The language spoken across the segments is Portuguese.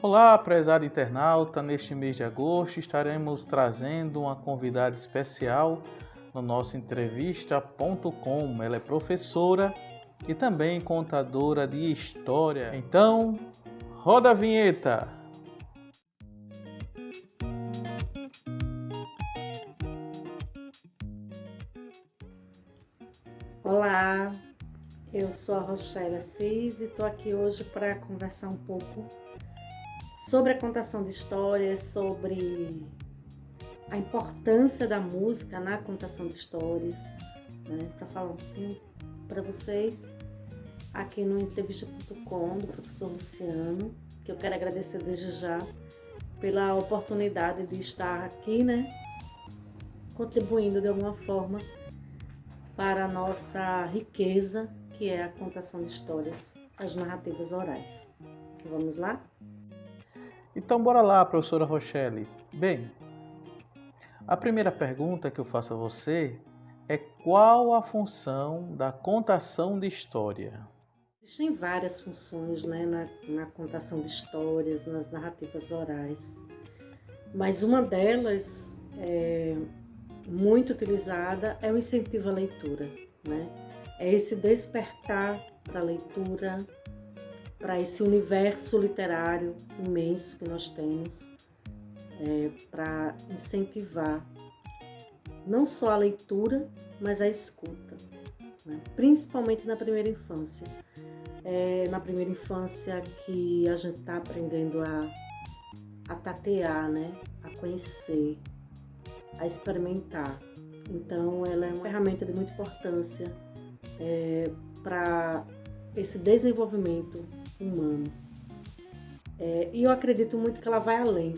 Olá, prezado internauta. Neste mês de agosto estaremos trazendo uma convidada especial no nosso entrevista.com. Ela é professora e também contadora de história. Então, roda a vinheta! Olá, eu sou a Rochelle Assis e estou aqui hoje para conversar um pouco sobre a contação de histórias, sobre a importância da música na contação de histórias, para falar um pouquinho para vocês aqui no entrevista.com do professor Luciano, que eu quero agradecer desde já pela oportunidade de estar aqui, contribuindo de alguma forma para a nossa riqueza, que é a contação de histórias, as narrativas orais. Vamos lá? Então, bora lá, professora Rochelle. Bem, a primeira pergunta que eu faço a você é: qual a função da contação de história? Existem várias funções, na contação de histórias, nas narrativas orais, mas uma delas muito utilizada é o incentivo à leitura, É esse despertar para a leitura, para esse universo literário imenso que nós temos, para incentivar não só a leitura, mas a escuta, principalmente na primeira infância. Na primeira infância que a gente está aprendendo a tatear, a conhecer, a experimentar. Então, ela é uma ferramenta de muita importância para esse desenvolvimento humano. E eu acredito muito que ela vai além,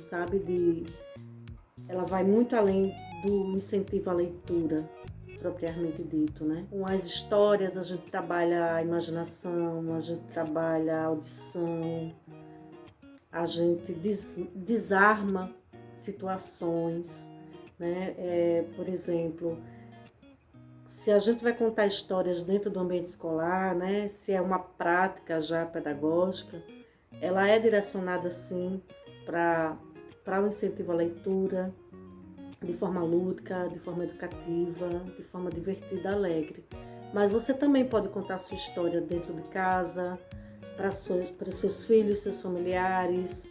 ela vai muito além do incentivo à leitura, propriamente dito, Com as histórias a gente trabalha a imaginação, a gente trabalha a audição, a gente desarma situações, por exemplo, se a gente vai contar histórias dentro do ambiente escolar, se é uma prática já pedagógica, ela é direcionada sim para o incentivo à leitura, de forma lúdica, de forma educativa, de forma divertida, alegre. Mas você também pode contar a sua história dentro de casa, para seus filhos, seus familiares,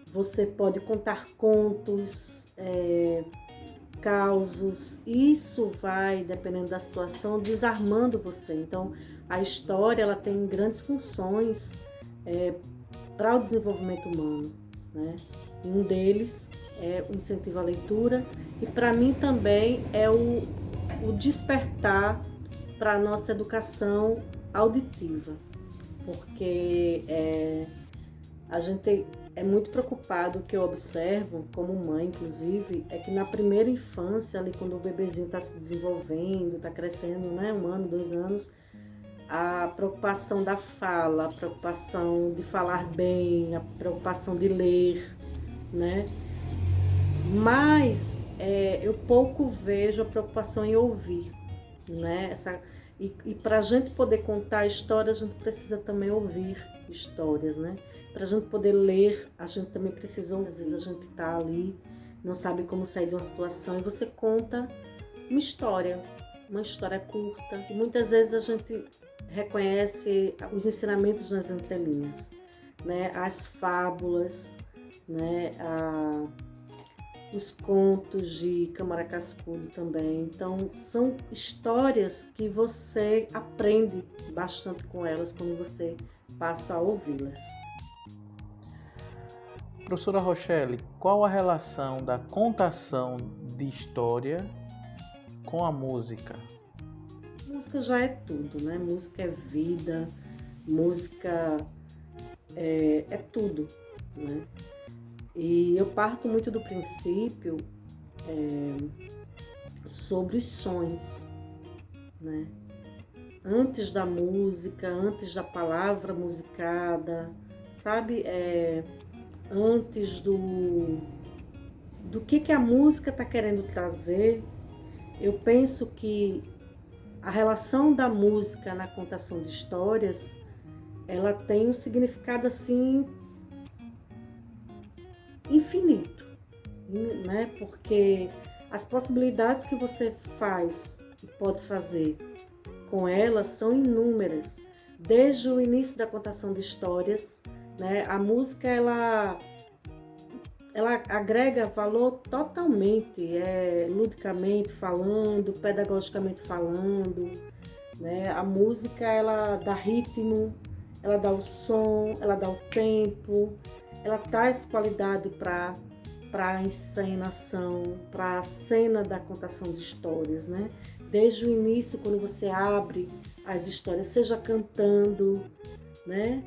Você pode contar contos, causos. Isso vai, dependendo da situação, desarmando você. Então, a história ela tem grandes funções para o desenvolvimento humano, Um deles é o incentivo à leitura e para mim também é o despertar para a nossa educação auditiva, porque a gente é muito preocupado, o que eu observo como mãe, inclusive, é que na primeira infância, ali quando o bebezinho está se desenvolvendo, está crescendo, 1 ano, 2 anos, a preocupação da fala, a preocupação de falar bem, a preocupação de ler, Mas eu pouco vejo a preocupação em ouvir, E para a gente poder contar histórias, a gente precisa também ouvir histórias, Para a gente poder ler, a gente também precisa ouvir. Às vezes a gente está ali, não sabe como sair de uma situação e você conta uma história curta. E muitas vezes a gente reconhece os ensinamentos nas entrelinhas, As fábulas, os contos de Câmara Cascudo também. Então, são histórias que você aprende bastante com elas quando você passa a ouvi-las. Professora Rochelle, qual a relação da contação de história com a música? Música já é tudo, Música é vida, música é tudo, E eu parto muito do princípio sobre os sons, Antes da música, antes da palavra musicada, Antes do que a música está querendo trazer, eu penso que a relação da música na contação de histórias ela tem um significado assim infinito, né? Porque as possibilidades que você faz e pode fazer com ela são inúmeras. Desde o início da contação de histórias, né? A música ela agrega valor totalmente, ludicamente falando, pedagogicamente falando, né? A música ela dá ritmo, ela dá o som, ela dá o tempo, ela traz qualidade para a encenação, para a cena da contação de histórias, né? Desde o início, quando você abre as histórias, seja cantando, né?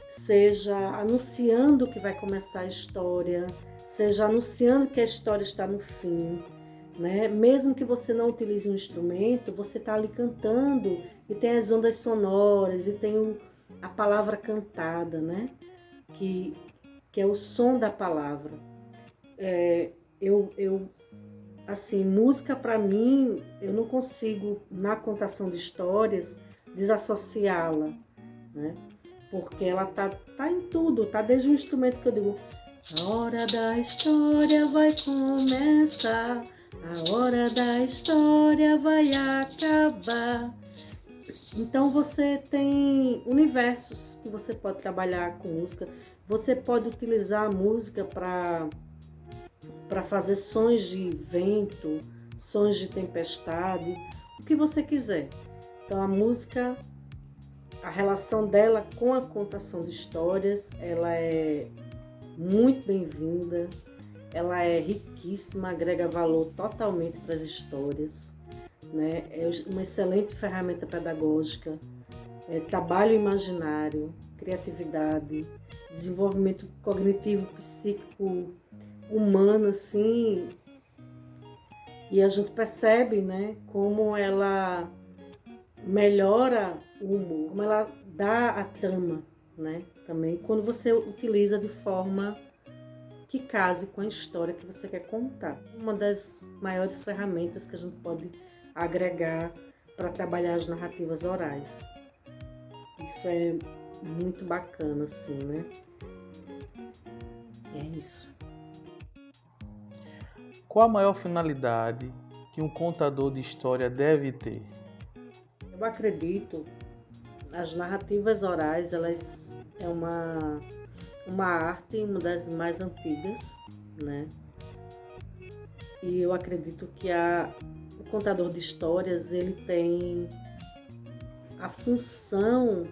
Seja anunciando que vai começar a história, seja anunciando que a história está no fim, né? Mesmo que você não utilize um instrumento, você está ali cantando e tem as ondas sonoras e tem a palavra cantada, né? Que é o som da palavra. Assim, música para mim, eu não consigo, na contação de histórias, desassociá-la, né? Porque ela tá em tudo, tá desde o instrumento que eu digo, a hora da história vai começar, a hora da história vai acabar. Então você tem universos que você pode trabalhar com música, você pode utilizar a música para fazer sons de vento, sons de tempestade, o que você quiser. Então a música, a relação dela com a contação de histórias, ela é muito bem-vinda, ela é riquíssima, agrega valor totalmente para as histórias, né? É uma excelente ferramenta pedagógica, trabalho imaginário, criatividade, desenvolvimento cognitivo, psíquico, humano, assim, e a gente percebe, né, como ela melhora o humor, como ela dá a trama, né, também, quando você utiliza de forma que case com a história que você quer contar. Uma das maiores ferramentas que a gente pode agregar para trabalhar as narrativas orais. Isso é muito bacana, assim, né? É isso. Qual a maior finalidade que um contador de história deve ter? Eu acredito, as narrativas orais, elas é uma arte, uma das mais antigas, né? E eu acredito que o contador de histórias, ele tem a função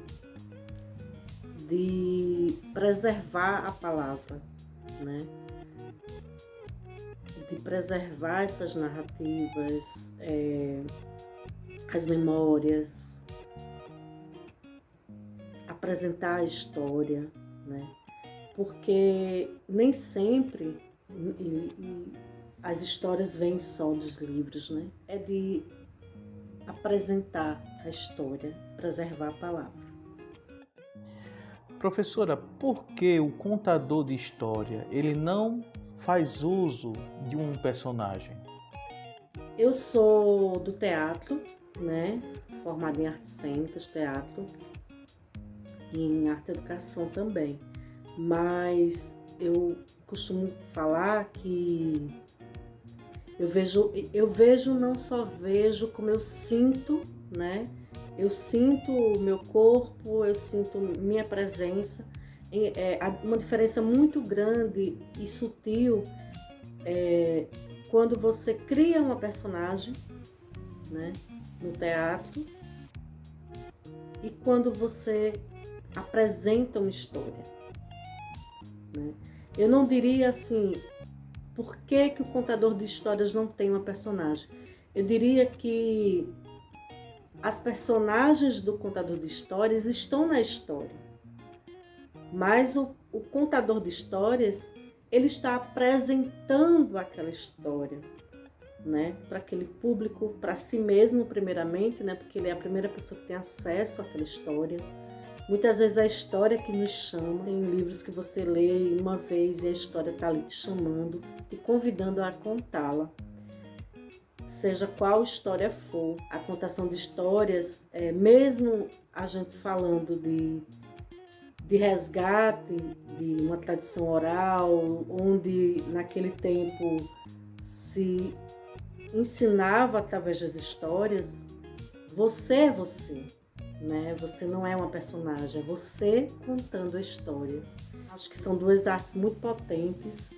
de preservar a palavra, né? De preservar essas narrativas, as memórias, apresentar a história, né? Porque nem sempre as histórias vêm só dos livros, né? É de apresentar a história, preservar a palavra. Professora, por que o contador de história ele não faz uso de um personagem? Eu sou do teatro, né? Formada em artes cênicas, teatro, e em arte e educação também. Mas eu costumo falar que eu vejo, não só vejo, como eu sinto, né? Eu sinto o meu corpo, eu sinto minha presença. Uma diferença muito grande e sutil quando você cria uma personagem, né, no teatro, e quando você apresenta uma história, né? Eu não diria assim, por que o contador de histórias não tem uma personagem? Eu diria que as personagens do contador de histórias estão na história, mas o contador de histórias, ele está apresentando aquela história, né, para aquele público, para si mesmo primeiramente, né, porque ele é a primeira pessoa que tem acesso àquela história. Muitas vezes é a história que nos chama, tem livros que você lê uma vez e a história está ali te chamando, te convidando a contá-la. Seja qual história for, a contação de histórias, mesmo a gente falando de resgate de uma tradição oral, onde naquele tempo se ensinava através das histórias. Você é você, né? Você não é uma personagem, é você contando histórias. Acho que são duas artes muito potentes,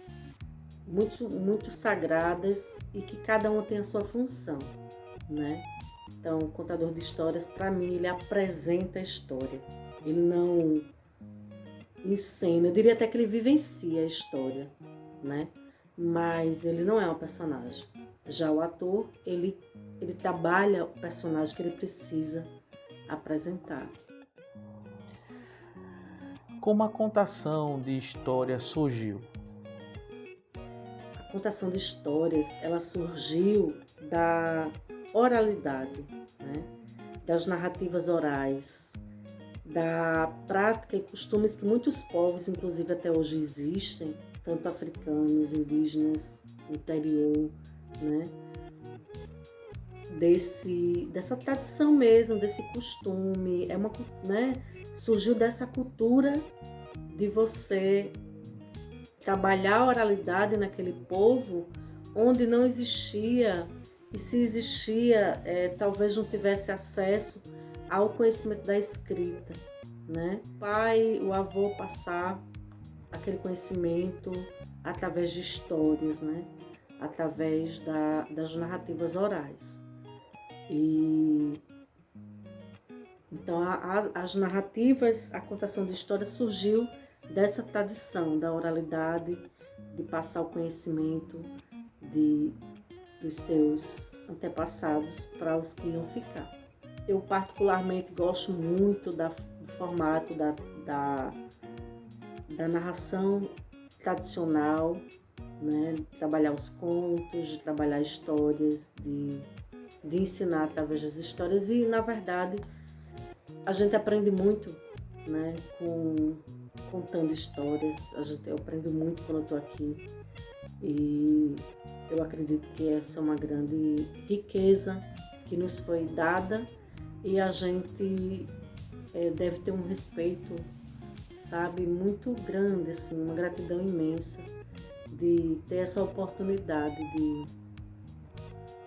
muito sagradas e que cada uma tem a sua função, né? Então, o contador de histórias, para mim, ele apresenta a história. Ele não encena, eu diria até que ele vivencia a história, né? Mas ele não é um personagem. Já o ator, ele trabalha o personagem que ele precisa apresentar. Como a contação de histórias surgiu? A contação de histórias, ela surgiu da oralidade, né? Das narrativas orais, da prática e costumes que muitos povos, inclusive até hoje, existem, tanto africanos, indígenas, interior, né? Dessa tradição mesmo, desse costume, né? Surgiu dessa cultura de você trabalhar a oralidade naquele povo onde não existia, e se existia, talvez não tivesse acesso ao conhecimento da escrita, né? O pai, o avô passar aquele conhecimento através de histórias, né? Através das narrativas orais. E então as narrativas, a contação de histórias surgiu dessa tradição da oralidade, de passar o conhecimento dos seus antepassados para os que iam ficar. Eu particularmente gosto muito do formato da narração tradicional, né? De trabalhar os contos, de trabalhar histórias, de ensinar através das histórias e, na verdade, a gente aprende muito, né? Contando histórias. Eu aprendo muito quando eu estou aqui e eu acredito que essa é uma grande riqueza que nos foi dada e a gente deve ter um respeito, sabe, muito grande, assim, uma gratidão imensa de ter essa oportunidade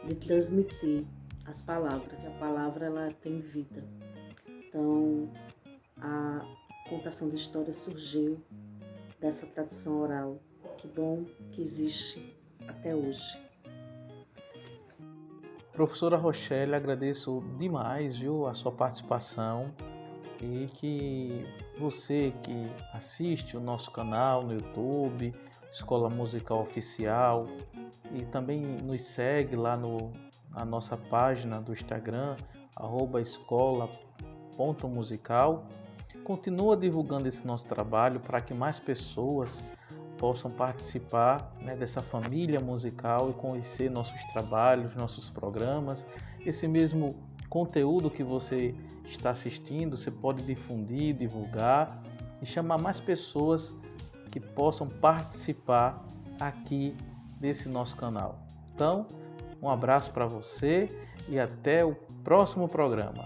de transmitir as palavras. A palavra, ela tem vida. Então, a contação de histórias surgiu dessa tradição oral. Que bom que existe até hoje. Professora Rochelle, agradeço demais, viu, a sua participação e que você que assiste o nosso canal no YouTube, Escola Musical Oficial, e também nos segue lá na nossa página do Instagram, @escola.musical. Continua divulgando esse nosso trabalho para que mais pessoas possam participar, né, dessa família musical e conhecer nossos trabalhos, nossos programas. Esse mesmo conteúdo que você está assistindo, você pode difundir, divulgar e chamar mais pessoas que possam participar aqui desse nosso canal. Então, um abraço para você e até o próximo programa.